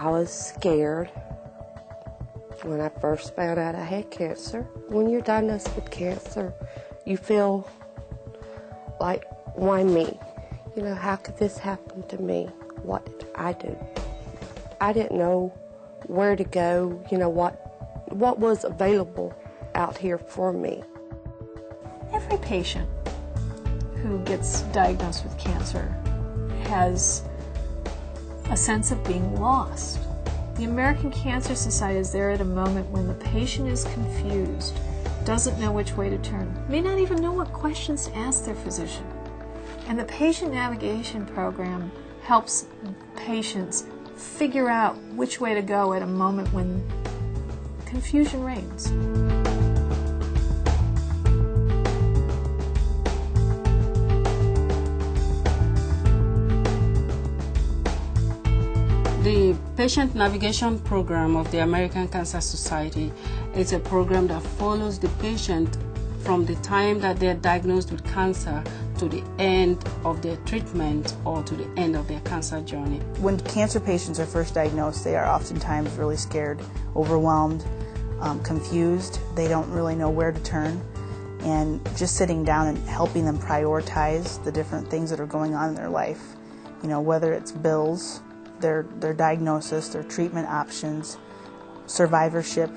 I was scared when I first found out I had cancer. When you're diagnosed with cancer, you feel like, why me? You know, how could this happen to me? What did I do? I didn't know where to go, you know, what was available out here for me. Every patient who gets diagnosed with cancer has a sense of being lost. The American Cancer Society is there at a moment when the patient is confused, doesn't know which way to turn, may not even know what questions to ask their physician. And the Patient Navigation Program helps patients figure out which way to go at a moment when confusion reigns. The Patient Navigation Program of the American Cancer Society is a program that follows the patient from the time that they're diagnosed with cancer to the end of their treatment or to the end of their cancer journey. When cancer patients are first diagnosed, they are oftentimes really scared, overwhelmed, confused. They don't really know where to turn. And just sitting down and helping them prioritize the different things that are going on in their life, you know, whether it's bills, their diagnosis, their treatment options, survivorship,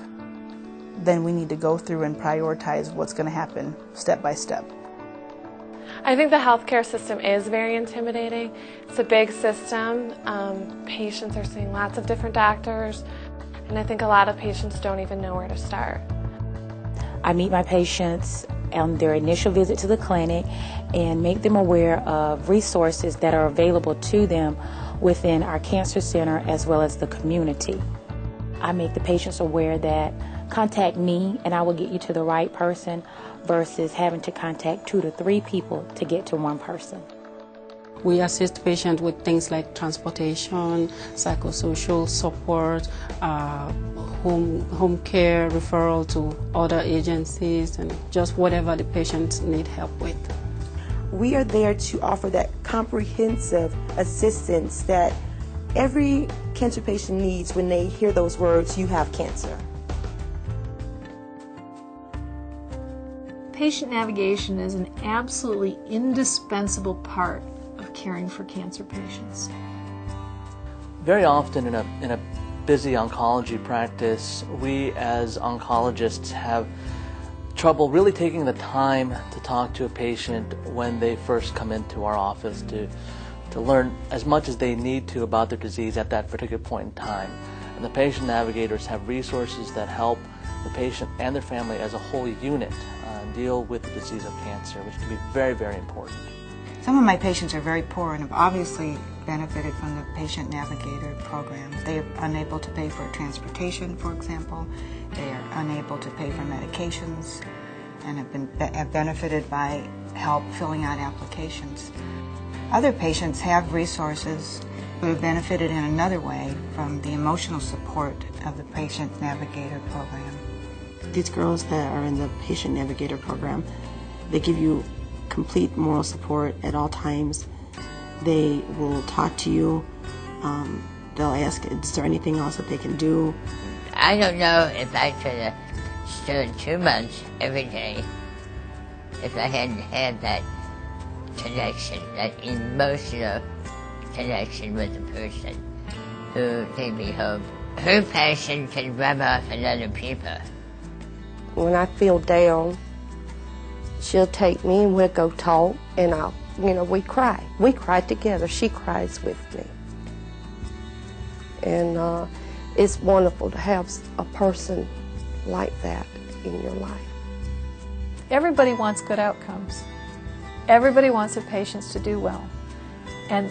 then we need to go through and prioritize what's going to happen step by step. I think the healthcare system is very intimidating. It's a big system. Patients are seeing lots of different doctors, and I think a lot of patients don't even know where to start. I meet my patients on their initial visit to the clinic and make them aware of resources that are available to them within our cancer center as well as the community. I make the patients aware that contact me and I will get you to the right person versus having to contact 2 to 3 people to get to one person. We assist patients with things like transportation, psychosocial support, home care, referral to other agencies, and just whatever the patients need help with. We are there to offer that comprehensive assistance that every cancer patient needs when they hear those words, "you have cancer." Patient navigation is an absolutely indispensable part of caring for cancer patients. Very often in a busy oncology practice, we as oncologists have trouble really taking the time to talk to a patient when they first come into our office to learn as much as they need to about their disease at that particular point in time. And the patient navigators have resources that help the patient and their family as a whole unit deal with the disease of cancer, which can be very, very important. Some of my patients are very poor and have obviously benefited from the Patient Navigator Program. They are unable to pay for transportation, for example. They are unable to pay for medications and have benefited by help filling out applications. Other patients have resources but have benefited in another way from the emotional support of the Patient Navigator Program. These girls that are in the Patient Navigator Program, they give you complete moral support at all times. They will talk to you. They'll ask, is there anything else that they can do? I don't know if I could have stood 2 months every day if I hadn't had that connection, that emotional connection with the person who gave me hope. Her passion can rub off on other people. When I feel down, she'll take me and we'll go talk, and we cry. We cry together. She cries with me. And it's wonderful to have a person like that in your life. Everybody wants good outcomes. Everybody wants their patients to do well. And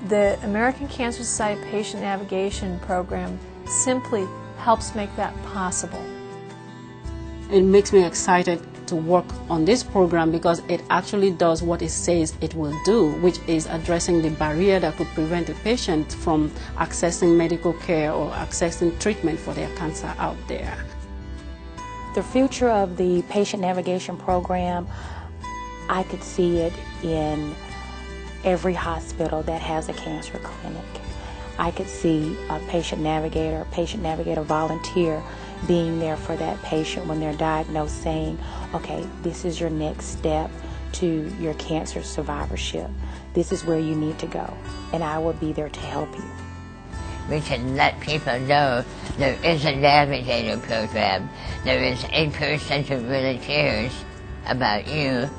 the American Cancer Society Patient Navigation Program simply helps make that possible. It makes me excited to work on this program because it actually does what it says it will do, which is addressing the barrier that could prevent a patient from accessing medical care or accessing treatment for their cancer out there. The future of the Patient Navigation Program, I could see it in every hospital that has a cancer clinic. I could see a patient navigator volunteer being there for that patient when they're diagnosed, saying, okay, this is your next step to your cancer survivorship. This is where you need to go, and I will be there to help you. We can let people know there is a Navigator program. There is a person who really cares about you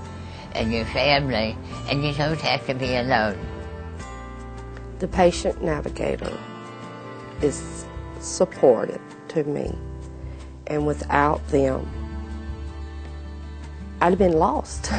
and your family, and you don't have to be alone. The patient navigator is supportive to me, and without them, I'd have been lost.